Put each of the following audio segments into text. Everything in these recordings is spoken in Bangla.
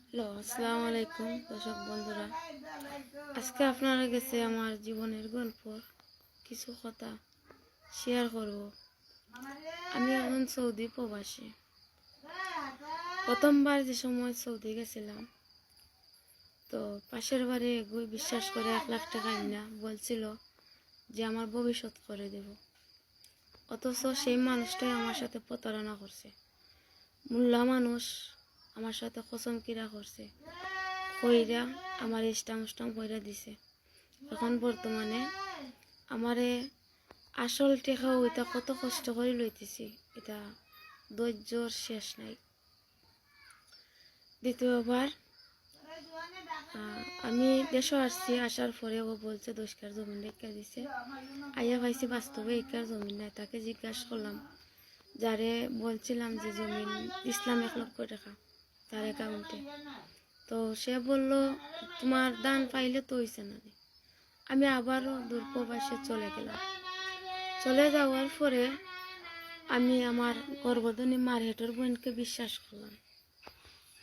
হ্যালো, আসসালামু আলাইকুম দর্শক বন্ধুরা। আজকে আপনারা কাছে আমার জীবনের গল্প কিছু কথা শেয়ার করব। আমি এখন সৌদি প্রবাসী। প্রথমবার যে সময় সৌদি গেছিলাম, তো পাশের বাড়ি বিশ্বাস করে 1,00,000 টাকা না বলছিল যে আমার ভবিষ্যৎ করে দেব। অথচ সেই মানুষটাই আমার সাথে প্রতারণা করছে। মোল্লা মানুষ আমার সাথে কসম কিরা করছে, কইরা আমার স্টাম কইরা দিছে। এখন বর্তমানে আমারে আসল টেকা ওইটা কত কষ্ট করে লইতেছি, এটা ধৈর্যর শেষ নাই। দ্বিতীয়বার আমি দেশে আসছি, আসার পরে ও বলছে 10 কার জমিন রেখা দিছে। আইয়া পাইছি বাস্তবে 1 কার জমিন নাই। তাকে জিজ্ঞাসা করলাম, যারে বলছিলাম যে জমিন ইসলাম 1,00,000 টাকা তার অ্যাকাউন্টে, তো সে বলল তোমার দান পাইলে তো হইছে না। আমি আবারও দূরপ্রবাসে চলে গেলাম। চলে যাওয়ার পরে আমি আমার গর্ভধারী মার হেঁটোর বোনকে বিশ্বাস করলাম।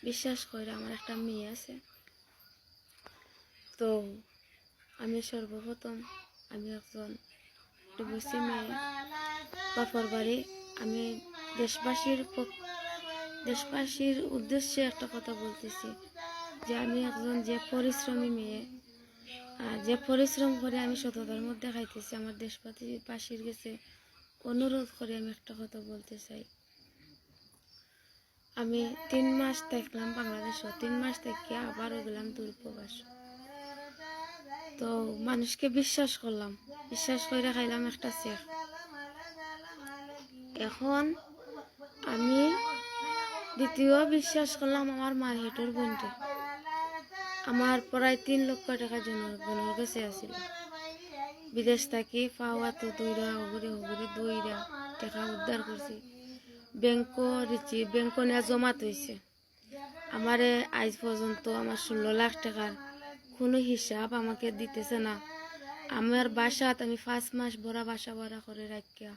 বিশ্বাস করে আমার একটা মেয়ে আছে। তো আমি সর্বপ্রথম আমি একজন ডিভোর্সি মেয়ে, বাপর বাড়ি। আমি দেশবাসীর উদ্দেশ্যে একটা কথা বলতেছি যে আমি একজন যে পরিশ্রমী মেয়ে, যে পরিশ্রম করে আমি সততার মধ্যে খাইতেছি। আমার দেশবাসীর কাছে অনুরোধ করে আমি একটা কথা বলতে চাই। আমি 3 মাস থাকলাম বাংলাদেশে, 3 মাস থেকে আবারও গেলাম দূরপ্রবাস। তো মানুষকে বিশ্বাস করলাম, বিশ্বাস করে খাইলাম একটা চেক। এখন আমি দ্বিতীয় বিশ্বাস করলাম আমার মার হেঁটোর বোনকে। আমার প্রায় 3,00,000 টাকা জনের কাছে আসছিল। বিদেশ থাকি পাওয়া তো দইরা দইরা টাকা উদ্ধার করছি। ব্যাংক নিয়ে জমাত হয়েছে। আমারে আজ পর্যন্ত আমার 16 লাখ টাকার কোনো হিসাব আমাকে দিতেছে না। আমার বাসাত আমি 5 মাস বাসা ভাড়া করে রাখিয়া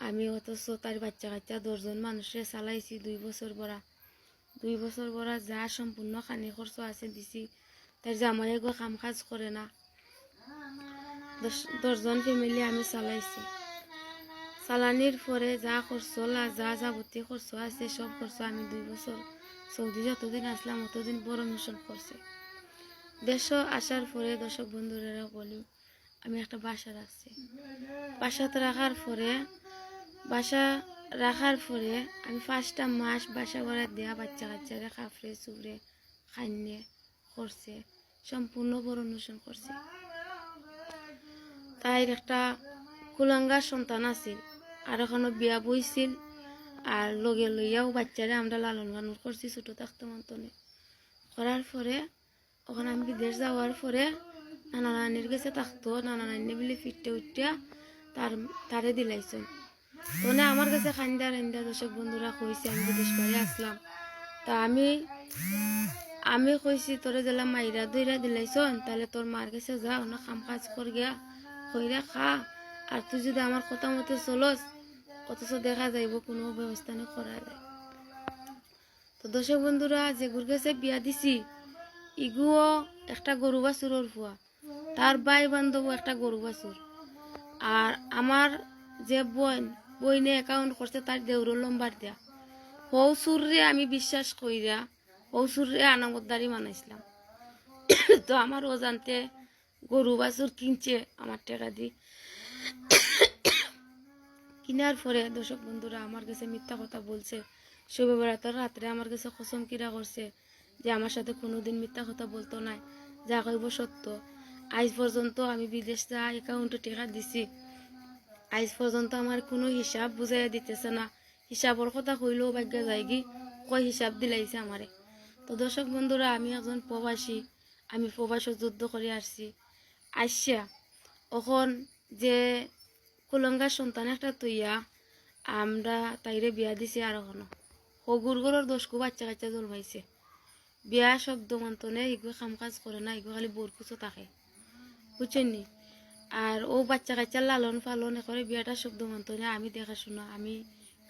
আমি, অথচ তার বাচ্চা কাচ্চা 10 জন মানুষের চালাইছি 2 বছর যা সম্পূর্ণ খানি খরচ আছে দিছি। তার জামাই গো কাম কাজ করে না। 10 জন ফ্যামিলি আমি চালাইছি। চালানির পরে যা খরচ যা যাবতীয় খরচ আছে সব খরচ আমি 2 বছর সৌদি যতদিন আসলাম অতদিন বড় মিশন করছি। দেশ আসার পরে দর্শক বন্ধুরা বলি আমি একটা বাসা রাখছি। বাসাতে রাখার পরে আমি 5টা মাস বাসা ভাড়া দেয়া বাচ্চা কাচ্চারে খাফরে চুবরে খাইনে করছে, সম্পূর্ণ বড় অনুষ্ঠান করছে। তাই একটা কুলাঙ্গার সন্তান আছিল, আর এখনো বিয়া বইছিল, আর লগে লইয়াও বাচ্চারে আমরা লালন পালন করছি ছোট থাকতে মতনে। করার পরে ওখানে আমি বিদেশ যাওয়ার পরে নানা নানির কাছে থাকতো। নানা নানি বলে ফিরতে উঠিয়া তারে দিলাইছেন। মানে আমার কাছে খান্দা দর্শক বন্ধুরা কইছে আমি বিদেশ বাড়ি আসলাম। তা আমি কইছি তোরে দিলাম মাইরা দইরা দিলাইছন, তাহলে তোর মার কাছে যা, ওনা কাম কাজ কর গিয়া কইরা খা। আর তুই যদি আমার কথা মতো চলস, অথচ দেখা যাইব কোনো ব্যবস্থা নেই করা যায়। তো দর্শক বন্ধুরা, যে গুর কাছে বিয়া দিছি ইগুও একটা গরু বাছুরের ফুয়া, তার ভাই বান্ধব একটা গরু বাছুর। আর আমার যে বইনে অ্যাকাউন্ট করছে তার দেউরর লম্বার দেয়া হৌসুরে আমি বিশ্বাস কইরা হৌসুরে আনামতদারি মানাইছিলাম। তো আমার অজান্তে গরু বাছুর কিনছে আমার টাকা দিয়ে। কিনার পরে দর্শক বন্ধুরা আমার কাছে মিথ্যা কথা বলছে। শবে বেড়াতার রাত্রে আমার কাছে কসম কিরা করছে যে আমার সাথে কোনোদিন মিথ্যা কথা বলতো না, যা কইব সত্য। আজ পর্যন্ত আমি বিদেশ যা অ্যাকাউন্টে টাকা দিছি, আজ পর্যন্ত আমার কোনো হিসাব বুঝাইয়া দিতেছে না। হিসাবর কথা কইলেও ভাগ্য যায়গি কই হিসাব দিলাইছে আমারে। তো দর্শক বন্ধুরা, আমি একজন প্রবাসী, আমি প্রবাসী যুদ্ধ করে আসছি। আসিয়া এখন যে কুলঙ্গার সন্তান একটা তৈয়া আমরা তাইরে বিয়া দিছি। আর এখনো হগুর গরুর 10 বাচ্চা কাচ্চা জন্মাইছে। বিয়া শব্দ মন্তনে এগুলো কাম কাজ করে না, এগুলো খালি বোরকুচো থাকে, বুঝছেন নি। আর ও বাচ্চা কাচ্চা লালন পালন করে বিয়াটা শব্দ মন্তনে আমি দেখাশোনা, আমি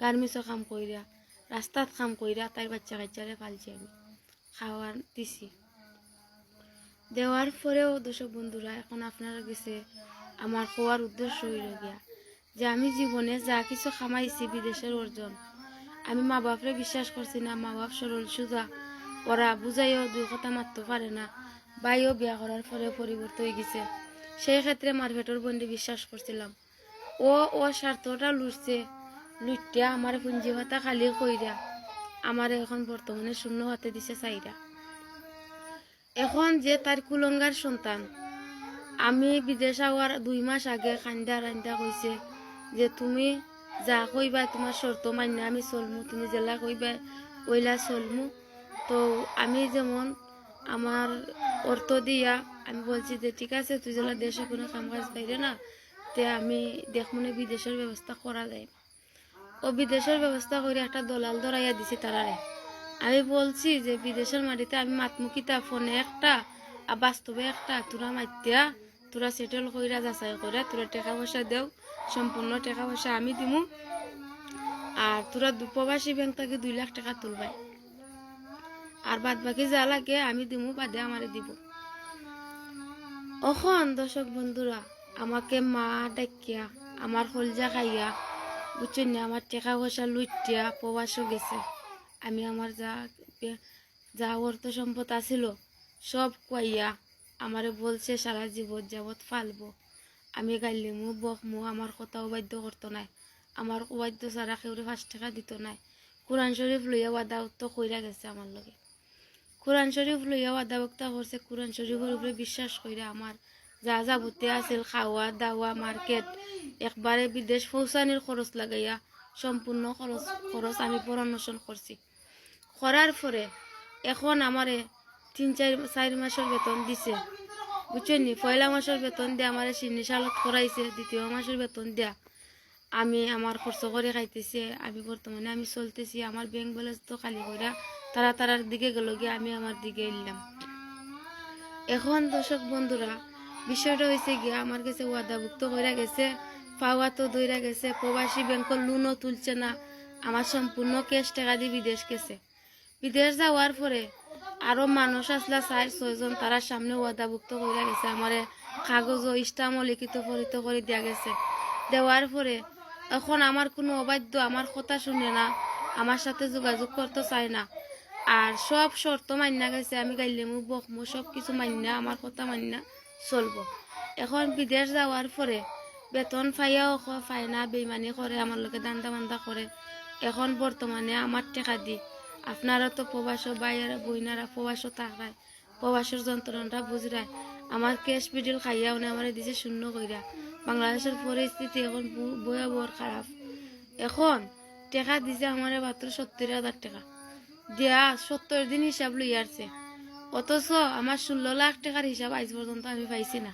গার্মেন্টসও কাম কইরা রাস্তাত কাম কইরা তাই বাচ্চা কাচ্চারে পালছি আমি। খাওয়ার দিছি। দেওয়ার পরেও দর্শক বন্ধুরা এখন আপনারা গেছে আমার খাওয়ার উদ্দেশ্য হইল গিয়া যে আমি জীবনে যা কিছু খামাইছি বিদেশের অর্জন, আমি মা বাপরে বিশ্বাস করছি না। মা বাপ সরল সোজা, ওরা বুঝাইও দুই কথা মারতে পারে না। বাইও বিয়া করার পরে পরিবর্তন হয়ে গেছে। সেই ক্ষেত্রে মারভেটর বন্দি বিশ্বাস করছিলাম। ও স্বার্থটা লুটিয়া আমার পুঞ্জি ভাতা খালি কইরা আমার এখন বর্তমানে শূন্য হাতে দিছে চাইরা। এখন যে তার কুলঙ্গার সন্তান, আমি বিদেশ আওয়ার 2 মাস আগে খান্দা রান্দা কইছে যে তুমি যা কইবা তোমার শর্ত মান্য আমি চলমু, তুমি জেলা কইবা ওইলা চলমু। তো আমি যেমন আমার অর্থ দিয়া আমি বলছি যে ঠিক আছে তুই জেলা দেশে কোনো কাম কাজ পাইরে না, তে আমি দেখমনে বিদেশের ব্যবস্থা করা যায়। ও বিদেশের ব্যবস্থা করে একটা দলাল ধরাইয়া দিছি তারারে। আমি বলছি যে বিদেশের মাটিতে আমি মাতমুখিতা ফোনে একটা আর বাস্তবে একটা, তোরা মাতিয়া তোরা সেটেল কইরা যাচাই করে তোরা টাকা পয়সা দেও, সম্পূর্ণ টাকা পয়সা আমি দিমু। আর তোরা প্রবাসী ব্যাংক থেকে 2 লাখ টাকা তুলবাই, আর বাদ বাকি যা লাগে আমি দিমু, বাদে আমারে দিব। এখন দর্শক বন্ধুরা আমাকে মা ডাকিয়া আমার কলজা খাইয়া বুঝছেন না, আমার টাকা পয়সা লুটিয়া প্রবাসও গেছে। আমি আমার যা অর্থ সম্পদ আছিল সব কইয়া আমারে বলছে সারা জীবন যাবৎ ফালবো। আমি গাইলিমু বকমু, আমার কথা অবাধ্য করতো নাই। আমার অবাধ্য ছাড়া কেউ 5 টাকা দিত নাই। কোরআন শরীফ লইয়া ওয়াদা তো কইরা গেছে আমার লগে। কোরআন শরীফ লইয়া ওয়াদা বক্তা করছে। কোরআন শরীফের উপরে বিশ্বাস কইরা আমার যা যাবতীয় আছিল খাওয়া দাওয়া মার্কেট একবারে বিদেশ পৌঁছানির খরচ লাগাইয়া সম্পূর্ণ খরচ আমি পরামর্শন করছি। করার পরে এখন আমারে 3-4 মাসের বেতন দিছে বুঝছেন নি। পয়লা মাসের বেতন দিয়ে আমার সিনিশালত করাইছে, দ্বিতীয় মাসের বেতন দিয়া আমি আমার খরচ করে খাইতেছে। আমি বর্তমানে আমি চলতেছি। আমার ব্যাংক ব্যালেন্স তো খালি কইরা তারার দিকে গেল গিয়ে আমি আমার দিকে এলাম। এখন দর্শক বন্ধুরা বিষয়টা হয়েছে গিয়া আমার কাছে ওয়াদাভুক্ত কইরা গেছে, পাওয়া তো দইরা গেছে, প্রবাসী ব্যাংকের লোনও তুলছে না। আমার সম্পূর্ণ ক্যাশ টাকা দিয়ে বিদেশ গেছে। বিদেশ যাওয়ার পরে আরো মানুষ আসলা 4-6 জন তারা সামনে ওয়াদাভুক্ত কইরা গেছে। আমার কাগজ ও স্টাম্পও লিখিত পরিত করে দেওয়া গেছে। দেওয়ার পরে এখন আমার কোনো অবাধ্য আমার কথা শুনে না, আমার সাথে যোগাযোগ করতে চায় না। আর সব শর্ত মান্যা গেছে। আমি গাইলেমু বকমু সব কিছু মান্যা আমার কথা মান্যা চলবো। এখন বিদেশ যাওয়ার পরে বেতন পাইয়াও পায় না, বেইমানি করে আমার লোকে দান্দা বান্দা করে। এখন বর্তমানে আমার টাকা দি আপনারা তো প্রবাস বাইরা বইনারা প্রবাসও থাকায় প্রবাসের যন্ত্রণাটা বুঝরায় আমার ক্যাশ বিডিল খাইয়া উনি আমার দিছে শূন্য কইরা। বাংলাদেশের পরিস্থিতি এখন ভয়াবহ খারাপ। এখন টাকা দিছে আমার মাত্র 70,000 টাকা দিয়া 70 দিন হিসাব লইয়ারছে, অথচ আমার 16 লাখ টাকার হিসাব আজ পর্যন্ত আমি পাইছি না।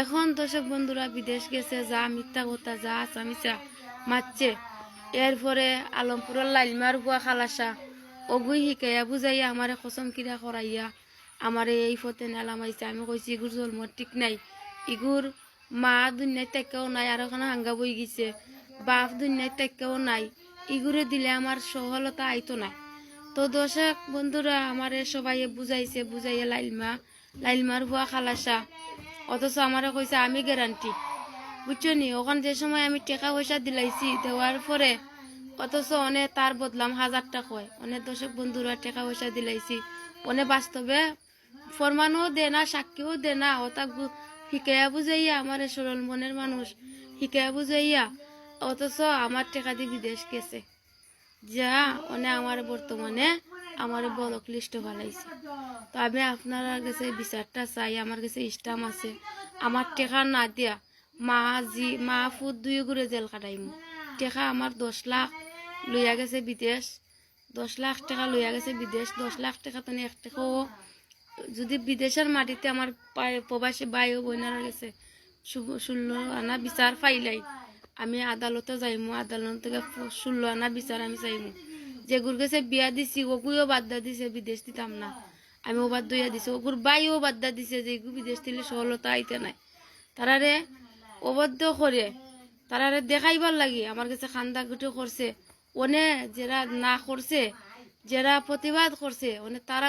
এখন দর্শক বন্ধুরা বিদেশ গেছে যা মিথ্যা কথা যা আসামিচা মারছে। এরপরে আলমপুরের লাইলমার বুয়া খালাসা অগুই শিকাইয়া বুঝাইয়া আমারে কসম কিরা করাইয়া আমারে এই ফতে নালামাইছে। আমি কইছি ইগুর জন্ম ঠিক নাই, ইগুর মা দুনিয়ায় টেকাও নাই, আর ওখানে হাঙ্গা বই গেছে, বাপ দুনিয়ায় টেকাও নাই, ইগুরে দিলে আমার সহলতা আইতো নাই। তো দর্শক বন্ধুরা আমারে সবাই বুঝাইছে, বুঝাইয়া লাইলমার বুয়া খালাসা, অথচ আমারে কইছে আমি গ্যারান্টি বুঝছো নি। ওখানে যে সময় আমি টাকা পয়সা দিলাইছি দেওয়ার পরে অথচ অনে তার বদলাম 1000 টাকা হয়। অনেক দর্শক বন্ধুরা টাকা পয়সা দিলাইছি, অনে বাস্তবে ফরমানও দে না, সাক্ষীও দে না। ওটা শিকাইয়া বুঝাইয়া আমার সরল মনের মানুষ শিকাইয়া বুঝাইয়া অথচ আমার টাকা দিয়ে বিদেশ গেছে। যা অনে আমার বর্তমানে আমার বলক লিস্ট ভালাইছে। তো আমি আপনারা কাছে বিচারটা চাই। আমার কাছে স্টাম্প আছে, আমার টাকা না দিয়া মা ফুট 2 ঘুরে জেল কাটাইমু। টাকা আমার 10 লাখ লইয়া গেছে বিদেশ, 10 লাখ টাকা লইয়া গেছে বিদেশ। 10 লাখ টাকা তো 1 টাকাও যদি বিদেশের মাটিতে আমার প্রবাসী ভাই ও বোনেরা গেছে 16 আনা বিচার পাইলাই, আমি আদালতে যাইমু। আদালত থেকে 16 আনা বিচার আমি চাইমু। যেগুর গেছে বিয়া দিছি ওগুইও বাদ্দা দিছে বিদেশ দিতাম না, আমি ও বাদ দইয়া দিছি। ওগুর বাইও বাদ্দা দিছে যে বিদেশ দিলে সহলতা আইতে নাই। তারারে অবদ্ধ করে তারারে দেখাইবার লাগি আমার কাছে খান্দা গুটো করছে। ওনে যারা না করছে, যারা প্রতিবাদ করছে ওনে তারা